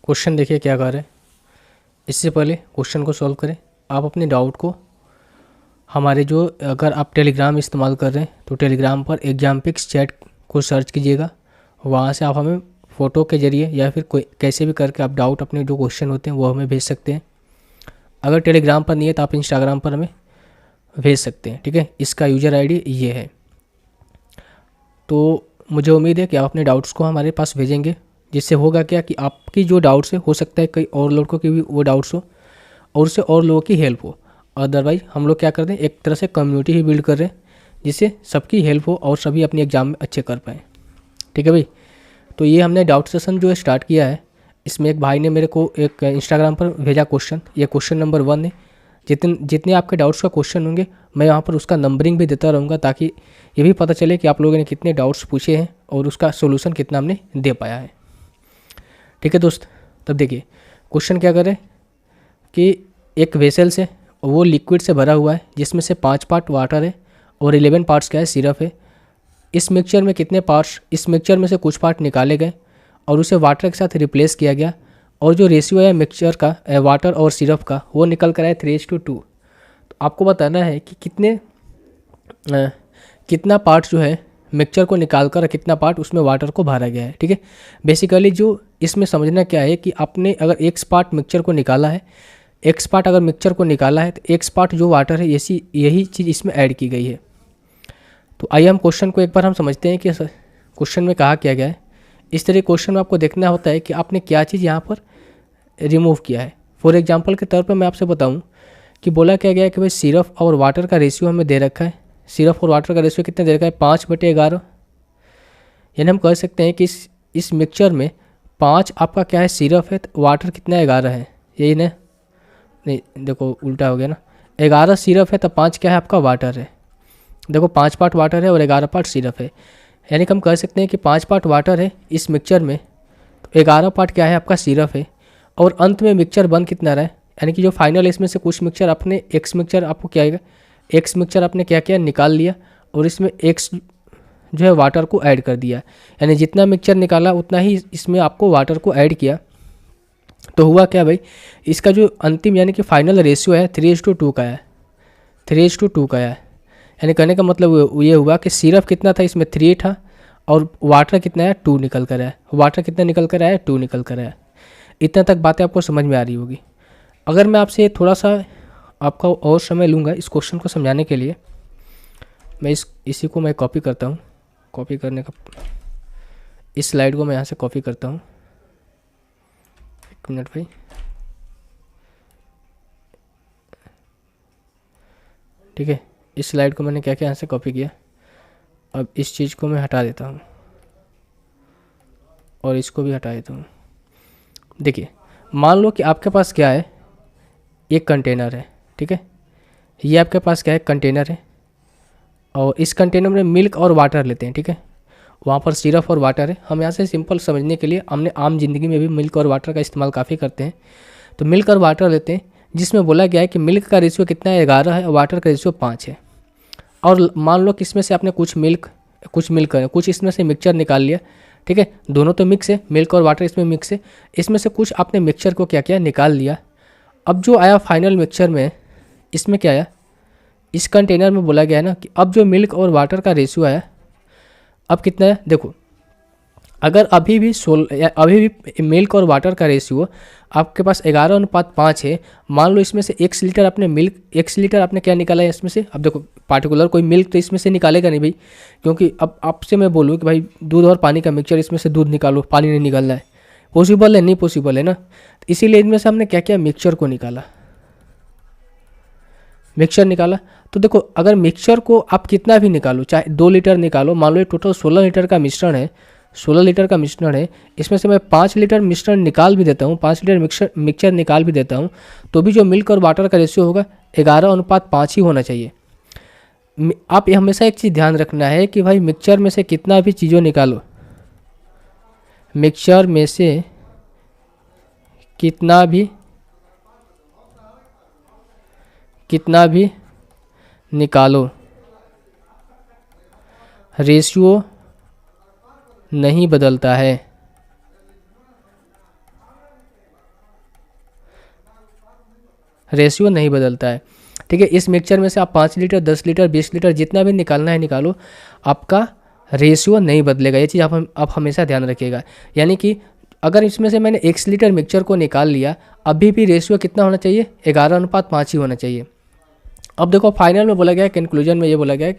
Question देखिए क्या कर रहे हैं। इससे पहले क्वेश्चन को सॉल्व करें, आप अपने डाउट को हमारे जो, अगर आप टेलीग्राम इस्तेमाल कर रहे हैं तो टेलीग्राम पर एग्जाम्पिक्स चैट को सर्च कीजिएगा। वहाँ से आप हमें फ़ोटो के ज़रिए या फिर कोई कैसे भी करके आप डाउट अपने जो क्वेश्चन होते हैं वो हमें भेज सकते हैं। अगर टेलीग्राम पर नहीं है तो आप इंस्टाग्राम पर हमें भेज सकते हैं, ठीक है। इसका यूज़र आईडी ये है। तो मुझे उम्मीद है कि आप अपने डाउट्स को हमारे पास भेजेंगे, जिससे होगा क्या कि आपकी जो डाउट्स है हो सकता है कई और लोगों की भी वो डाउट्स हो और उससे और लोगों की हेल्प हो। अदरवाइज हम लोग क्या करते हैं, एक तरह से कम्युनिटी ही बिल्ड कर रहे हैं जिससे सबकी हेल्प हो और सभी अपनी एग्ज़ाम में अच्छे कर पाएँ, ठीक है भाई। तो ये हमने डाउट सेशन जो है स्टार्ट किया है। इसमें एक भाई ने मेरे को एक इंस्टाग्राम पर भेजा क्वेश्चन, ये क्वेश्चन नंबर 1 है। जितने आपके डाउट्स का क्वेश्चन होंगे मैं यहाँ पर उसका नंबरिंग भी देता रहूँगा, ताकि ये भी पता चले कि आप लोगों ने कितने डाउट्स पूछे हैं और उसका सोल्यूशन कितना हमने दे पाया है, ठीक है दोस्त। तब देखिए क्वेश्चन क्या करे कि एक वेसल से, वो लिक्विड से भरा हुआ है जिसमें से 5 पार्ट वाटर है और 11 पार्ट्स क्या है, सिरप है। इस मिक्सचर में कितने पार्ट्स, इस मिक्सचर में से कुछ पार्ट निकाले गए और उसे वाटर के साथ रिप्लेस किया गया और जो रेशियो है मिक्सचर का वाटर और सिरप का वो निकल कर आया 3:2। तो आपको बताना है कि कितना पार्ट जो है मिक्सचर को निकाल कर कितना पार्ट उसमें वाटर को भरा गया है, ठीक है। बेसिकली जो इसमें समझना क्या है कि आपने अगर एक्स पार्ट मिक्सचर को निकाला है, एक्स पार्ट अगर मिक्सचर को निकाला है तो एक्स पार्ट जो वाटर है यही चीज़ इसमें ऐड की गई है। तो आइए हम क्वेश्चन को एक बार हम समझते हैं कि क्वेश्चन में कहा क्या गया है। इस तरह क्वेश्चन में आपको देखना होता है कि आपने क्या चीज़ यहाँ पर रिमूव किया है। फॉर एग्जांपल के तौर पर मैं आपसे बताऊँ कि बोला क्या गया है कि भाई सिरप और वाटर का रेशियो हमें दे रखा है। सिरप और वाटर का रेशियो कितना दे रखा है, 5/11। यानी हम कह सकते हैं कि इस मिक्सचर में 5 आपका क्या है, सिरप है, तो वाटर कितना है, 11 है, यही ना। नहीं देखो उल्टा हो गया ना, 11 सिरप है तो 5 क्या है आपका वाटर है। देखो 5 पार्ट वाटर है और 11 पार्ट सिरप है, यानी कि हम कह सकते हैं कि 5 पार्ट वाटर है इस मिक्सचर में, तो 11 पार्ट क्या है आपका सिरप है। और अंत में मिक्सचर बन कितना रहा है, यानी कि जो फाइनल इसमें से कुछ मिक्सचर अपने एक्स मिक्सचर आपको क्या आएगा, एक्स मिक्सचर आपने क्या किया, निकाल लिया और इसमें एक्स जो है वाटर को ऐड कर दिया। यानी जितना मिक्सचर निकाला उतना ही इसमें आपको वाटर को ऐड किया। तो हुआ क्या भाई, इसका जो अंतिम यानी कि फाइनल रेशियो है 3:2 का है, 3:2 का है। यानी कहने का मतलब ये हुआ कि सिरप कितना था इसमें 3 था और वाटर कितना है 2 निकल कर आया। वाटर कितना निकल कर आया, 2 निकल कर आया। इतना तक बातें आपको समझ में आ रही होगी। अगर मैं आपसे थोड़ा सा आपका और समय लूँगा इस क्वेश्चन को समझाने के लिए, मैं इसी को मैं कॉपी करता हूँ। कॉपी करने का, इस स्लाइड को मैं यहाँ से कॉपी करता हूँ। एक मिनट भाई, ठीक है। इस स्लाइड को मैंने क्या क्या यहाँ से कॉपी किया। अब इस चीज़ को मैं हटा देता हूँ और इसको भी हटा देता हूँ। देखिए मान लो कि आपके पास क्या है, एक कंटेनर है, ठीक है। ये आपके पास क्या है, कंटेनर है और इस कंटेनर में मिल्क और वाटर लेते हैं, ठीक है। वहाँ पर सिरप और वाटर है। हम यहाँ से सिंपल समझने के लिए हमने आम जिंदगी में भी मिल्क और वाटर का इस्तेमाल काफ़ी करते हैं। तो मिल्क और वाटर लेते हैं, जिसमें बोला गया है कि मिल्क का रेशियो कितना है, 11 है और वाटर का रेशियो 5 है। और मान लो कि इसमें से आपने कुछ इसमें से मिक्सचर निकाल लिया, ठीक है। दोनों तो मिक्स है, मिल्क और वाटर इसमें मिक्स है। इसमें से कुछ आपने मिक्सचर को क्या किया, निकाल लिया। अब जो आया फाइनल मिक्सचर में, इसमें क्या आया, इस कंटेनर में बोला गया है ना कि अब जो मिल्क और वाटर का रेशियो आया अब कितना है। देखो अगर अभी भी मिल्क और वाटर का रेशियो आपके पास 11:5 है। मान लो इसमें से 1 लीटर आपने क्या निकाला है इसमें से। अब देखो पार्टिकुलर कोई मिल्क तो इसमें से निकालेगा नहीं भाई, क्योंकि अब आपसे मैं बोलूँ कि भाई दूध और पानी का मिक्सचर, इसमें से दूध निकालो, पानी नहीं निकल रहा है, पॉसिबल है, नहीं पॉसिबल है ना। इसीलिए इनमें से हमने क्या किया, मिक्सचर को निकाला, मिक्सचर निकाला। तो देखो अगर मिक्सचर को आप कितना भी निकालो, चाहे 2 लीटर निकालो, मान लो ये टोटल 16 लीटर का मिश्रण है, 16 लीटर का मिश्रण है, इसमें से मैं 5 लीटर मिश्रण निकाल भी देता हूँ, 5 लीटर मिक्सचर निकाल भी देता हूँ, तो भी जो मिल्क और वाटर का रेशियो होगा 11:5 ही होना चाहिए। आप ये हमेशा एक चीज़ ध्यान रखना है कि भाई मिक्सचर में से कितना भी चीज़ों निकालो, मिक्सचर में से कितना भी निकालो, रेशियो नहीं बदलता है। रेशियो नहीं बदलता है। ठीक है, इस मिक्सचर में से आप 5 लीटर 10 लीटर 20 लीटर जितना भी निकालना है निकालो, आपका रेशियो नहीं बदलेगा। ये चीज़ आप हमेशा ध्यान रखिएगा। यानी कि अगर इसमें से मैंने 1 लीटर मिक्सचर को निकाल लिया, अभी भी रेशियो कितना होना चाहिए, 11:5 ही होना चाहिए। अब देखो फाइनल में बोला गया है, कंक्लूजन में ये बोला गया है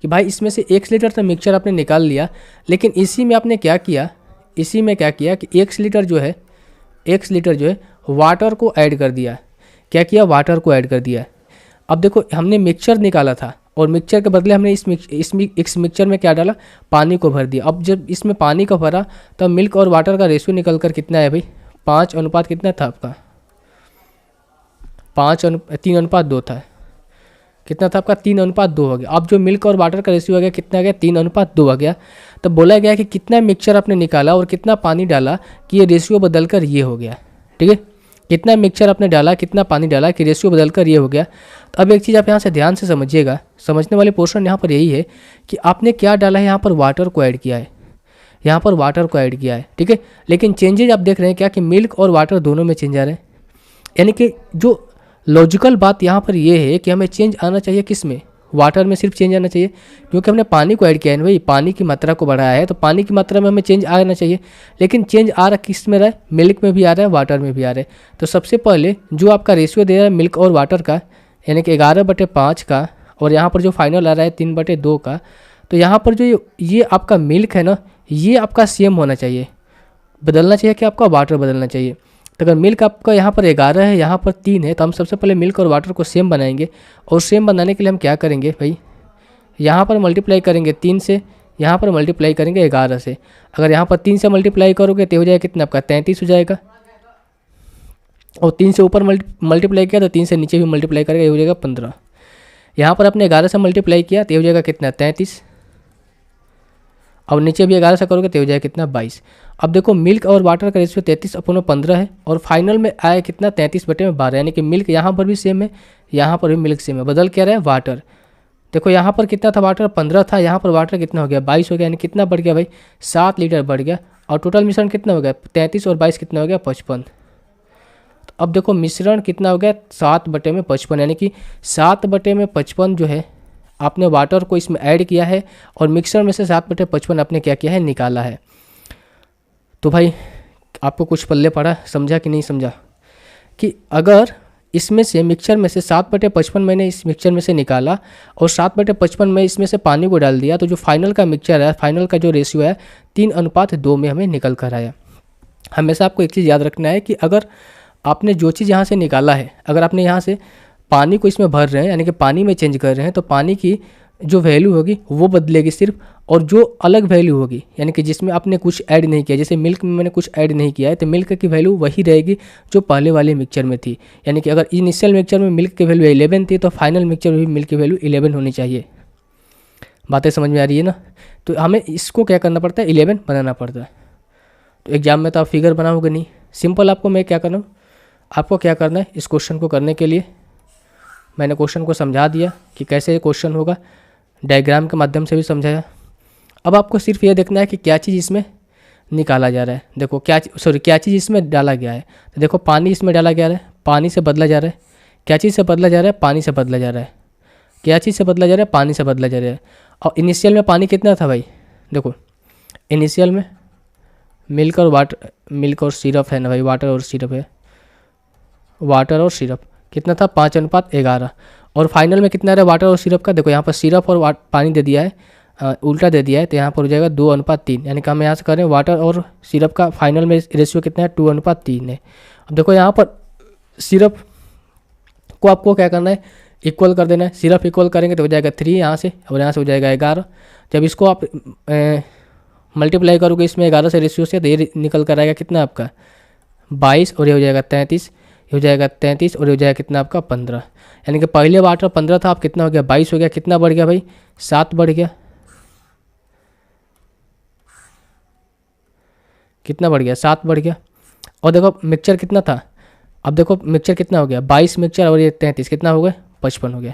कि भाई इसमें से 1 लीटर तो मिक्सचर आपने निकाल लिया, लेकिन इसी में आपने क्या किया, इसी में क्या किया कि 1 लीटर जो है, 1 लीटर जो है वाटर को ऐड कर दिया। क्या किया, वाटर को ऐड कर दिया। अब देखो हमने मिक्सचर निकाला था और मिक्सचर के बदले हमने इस मिक्सचर में क्या डाला, पानी को भर दिया। अब जब इसमें पानी को भरा तब मिल्क और वाटर का रेशियो निकल कर कितना है भाई, 5 अनुपात कितना था आपका, 3:2 था। कितना था आपका, 3:2 हो गया। अब जो मिल्क और वाटर का रेशियो आ गया कितना आ गया, 3:2 आ गया। तब बोला गया कि कितना मिक्सचर आपने निकाला और कितना पानी डाला कि ये रेशियो बदलकर ये हो गया। ठीक है, कितना मिक्सचर आपने डाला, कितना पानी डाला कि रेशियो बदलकर ये हो गया। तो अब एक चीज़ आप यहाँ से ध्यान से समझिएगा, समझने वाले पोर्शन यहाँ पर यही है कि आपने क्या डाला है, यहाँ पर वाटर को ऐड किया है, यहाँ पर वाटर को ऐड किया है। ठीक है, लेकिन चेंजेज आप देख रहे हैं क्या कि मिल्क और वाटर दोनों में चेंज आ रहे हैं। यानी कि जो लॉजिकल बात यहाँ पर ये है कि हमें चेंज आना चाहिए किस में, वाटर में सिर्फ चेंज आना चाहिए, क्योंकि हमने पानी को ऐड किया है भाई, पानी की मात्रा को बढ़ाया है, तो पानी की मात्रा में हमें चेंज आना चाहिए। लेकिन चेंज आ रहा किस में रहा है, मिल्क में भी आ रहा है, वाटर में भी आ रहा है। तो सबसे पहले जो आपका रेशियो दे रहा है मिल्क और वाटर का, यानी कि 11/5 का, और यहाँ पर जो फाइनल आ रहा है 3/2 का, तो यहाँ पर जो ये आपका मिल्क है ना, ये आपका सेम होना चाहिए, बदलना चाहिए कि आपका वाटर बदलना चाहिए। तो अगर मिल्क आपका यहाँ पर 11 है, यहाँ पर 3 है, तो हम सबसे पहले मिल्क और वाटर को सेम बनाएंगे। और सेम बनाने के लिए हम क्या करेंगे भाई, यहाँ पर मल्टीप्लाई करेंगे 3 से, यहाँ पर मल्टीप्लाई करेंगे 11 से। अगर यहाँ पर 3 से मल्टीप्लाई करोगे तो हो जाएगा कितना आपका, 33 हो जाएगा। और 3 से ऊपर मल्टीप्लाई किया तो 3 से नीचे भी मल्टीप्लाई करेगा, ये हो जाएगा 15। यहाँ पर आपने 11 से मल्टीप्लाई किया तो हो जाएगा कितना, 33। अब नीचे भी 11 से करोगे तो हो जाएगा कितना, 22। अब देखो मिल्क और वाटर का रेशियो 33/15 है, और फाइनल में आया कितना, 33/12। यानी कि मिल्क यहाँ पर भी सेम है, यहाँ पर भी मिल्क सेम है, बदल क्या रहा है, वाटर। देखो यहाँ पर कितना था, वाटर 15 था, यहाँ पर वाटर कितना हो गया, 22 हो गया। यानी कितना बढ़ गया भाई, 7 लीटर बढ़ गया। और टोटल मिश्रण कितना हो गया, 33 और 22 कितना हो गया, 55। तो अब देखो मिश्रण कितना हो गया, 7/55। यानी कि 7/55 जो है आपने वाटर को इसमें ऐड किया है, और मिक्सर में से 7/55 आपने क्या किया है, निकाला है। तो भाई आपको कुछ पल्ले पड़ा, समझा कि नहीं समझा, कि अगर इसमें से मिक्सचर में से 7/55 मैंने इस मिक्सचर में से निकाला और 7/55 में इसमें से पानी को डाल दिया, तो जो फाइनल का मिक्सचर है, फाइनल का जो रेशियो है 3:2 में हमें निकल कर आया। हमेशा आपको एक चीज़ याद रखना है कि अगर आपने जो चीज़ यहाँ से निकाला है, अगर आपने यहाँ से पानी को इसमें भर रहे हैं, यानी कि पानी में चेंज कर रहे हैं, तो पानी की जो वैल्यू होगी वो बदलेगी सिर्फ, और जो अलग वैल्यू होगी, यानी कि जिसमें आपने कुछ ऐड नहीं किया, जैसे मिल्क में मैंने कुछ ऐड नहीं किया है, तो मिल्क की वैल्यू वही रहेगी जो पहले वाले मिक्सचर में थी। यानी कि अगर इनिशियल मिक्सचर में मिल्क की वैल्यू 11 थी, तो फाइनल मिक्सचर में भी मिल्क की वैल्यू 11 होनी चाहिए। बातें समझ में आ रही है ना। तो हमें इसको क्या करना पड़ता है, 11 बनाना पड़ता है। तो एग्जाम में तो आप फिगर बनाओगे नहीं, सिंपल आपको मैं क्या करना हूँ, आपको क्या करना है, इस क्वेश्चन को करने के लिए मैंने क्वेश्चन को समझा दिया कि कैसे क्वेश्चन होगा, डायग्राम के माध्यम से भी समझाया। अब आपको सिर्फ ये देखना है कि क्या चीज़ इसमें निकाला जा रहा है। देखो क्या चीज़ इसमें डाला गया है। तो देखो पानी इसमें डाला गया है, पानी से बदला जा रहा है। क्या चीज़ से बदला जा रहा है, पानी से बदला जा रहा है। क्या चीज़ से बदला जा रहा है, पानी से बदला जा रहा है। और इनिशियल में पानी कितना था भाई, देखो इनिशियल में मिल्क और सिरप है ना भाई, वाटर और सिरप है, वाटर और सिरप कितना था, 5:11। और फाइनल में कितना रहा वाटर और सिरप का, देखो यहाँ पर सिरप और पानी दे दिया है, उल्टा दे दिया है, तो यहाँ पर हो जाएगा 2:3। यानी कि हम यहाँ से करें वाटर और सिरप का फाइनल में रेशियो कितना है, 2:3 है। अब देखो यहाँ पर सिरप को आपको क्या करना है, इक्वल कर देना है। सिरप इक्वल करेंगे तो हो जाएगा 3 यहाँ से, और यहाँ से हो जाएगा 11। जब इसको आप मल्टीप्लाई करोगे इसमें 11 से रेशियो से, तो ये निकल कर आएगा कितना आपका 22, और ये हो जाएगा 33, ये हो जाएगा 33, और ये हो जाएगा कितना आपका 15। यानी कि पहले वाटर 15 था, अब कितना हो गया 22 हो गया। कितना बढ़ गया भाई, 7 बढ़ गया। कितना बढ़ गया, 7 बढ़ गया। और देखो मिक्सचर कितना था, अब देखो मिक्सचर कितना हो गया, 22 मिक्सचर, और ये 33 कितना हो गया, 55 हो गया,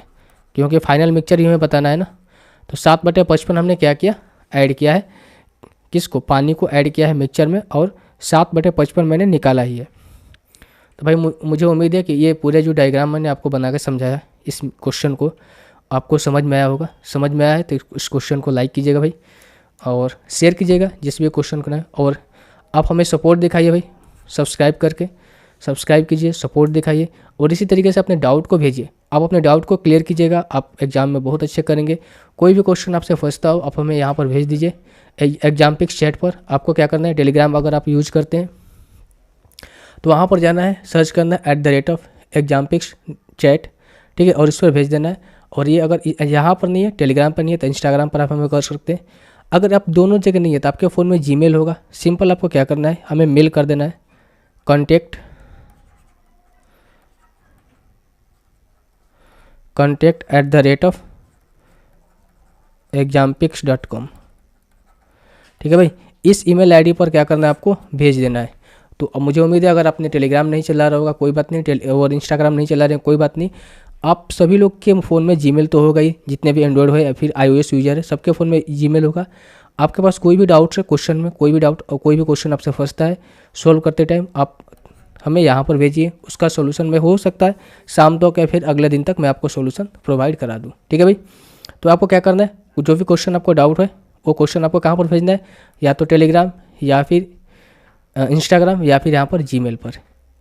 क्योंकि फाइनल मिक्सचर ही हमें बताना है ना। तो 7/55 हमने क्या किया, ऐड किया है, किसको, पानी को ऐड किया है मिक्सचर में, और 7/55 मैंने निकाला ही है। तो भाई मुझे उम्मीद है कि ये पूरे जो डायग्राम मैंने आपको बना के समझाया इस क्वेश्चन को आपको समझ में आया होगा। समझ में आया है तो इस क्वेश्चन को लाइक कीजिएगा भाई और शेयर कीजिएगा जिस भी क्वेश्चन को ना। और आप हमें सपोर्ट दिखाइए भाई, सब्सक्राइब करके सब्सक्राइब कीजिए, सपोर्ट दिखाइए और इसी तरीके से अपने डाउट को भेजिए। आप अपने डाउट को क्लियर कीजिएगा, आप एग्जाम में बहुत अच्छे करेंगे। कोई भी क्वेश्चन आपसे फंसता हो आप हमें यहाँ पर भेज दीजिए एग्जाम्पिक्स चैट पर। आपको क्या करना है, टेलीग्राम अगर आप यूज करते हैं तो वहाँ पर जाना है, सर्च करना है @एग्जाम्पिक्स चैट, ठीक है, और इस पर भेज देना है। और ये अगर यहाँ पर नहीं है, टेलीग्राम पर नहीं है, तो इंस्टाग्राम पर आप हमें कर सकते हैं। अगर आप दोनों जगह नहीं है तो आपके फ़ोन में जीमेल होगा, सिंपल आपको क्या करना है, हमें मेल कर देना है contact@exampics.com, ठीक है भाई। इस ईमेल आईडी पर क्या करना है, आपको भेज देना है। तो अब मुझे उम्मीद है अगर आपने टेलीग्राम नहीं चला रहा होगा कोई बात नहीं, और इंस्टाग्राम नहीं चला रहे हैं कोई बात नहीं, आप सभी लोग के फ़ोन में जीमेल तो होगा ही, जितने भी एंड्रॉयड हो या फिर iOS यूजर है सबके फ़ोन में जीमेल होगा। आपके पास कोई भी डाउट्स है क्वेश्चन में, कोई भी डाउट और कोई भी क्वेश्चन आपसे फंसता है सॉल्व करते टाइम, आप हमें यहाँ पर भेजिए, उसका सोल्यूशन में हो सकता है शाम तक या फिर अगले दिन तक मैं आपको सोल्यूशन प्रोवाइड करा दूँ, ठीक है भाई। तो आपको क्या करना है, जो भी क्वेश्चन आपको डाउट है वो क्वेश्चन आपको कहाँ पर भेजना है, या तो टेलीग्राम या फिर इंस्टाग्राम या फिर यहाँ पर जीमेल पर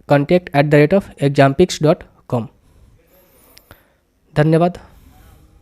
contact@exampics.com। धन्यवाद।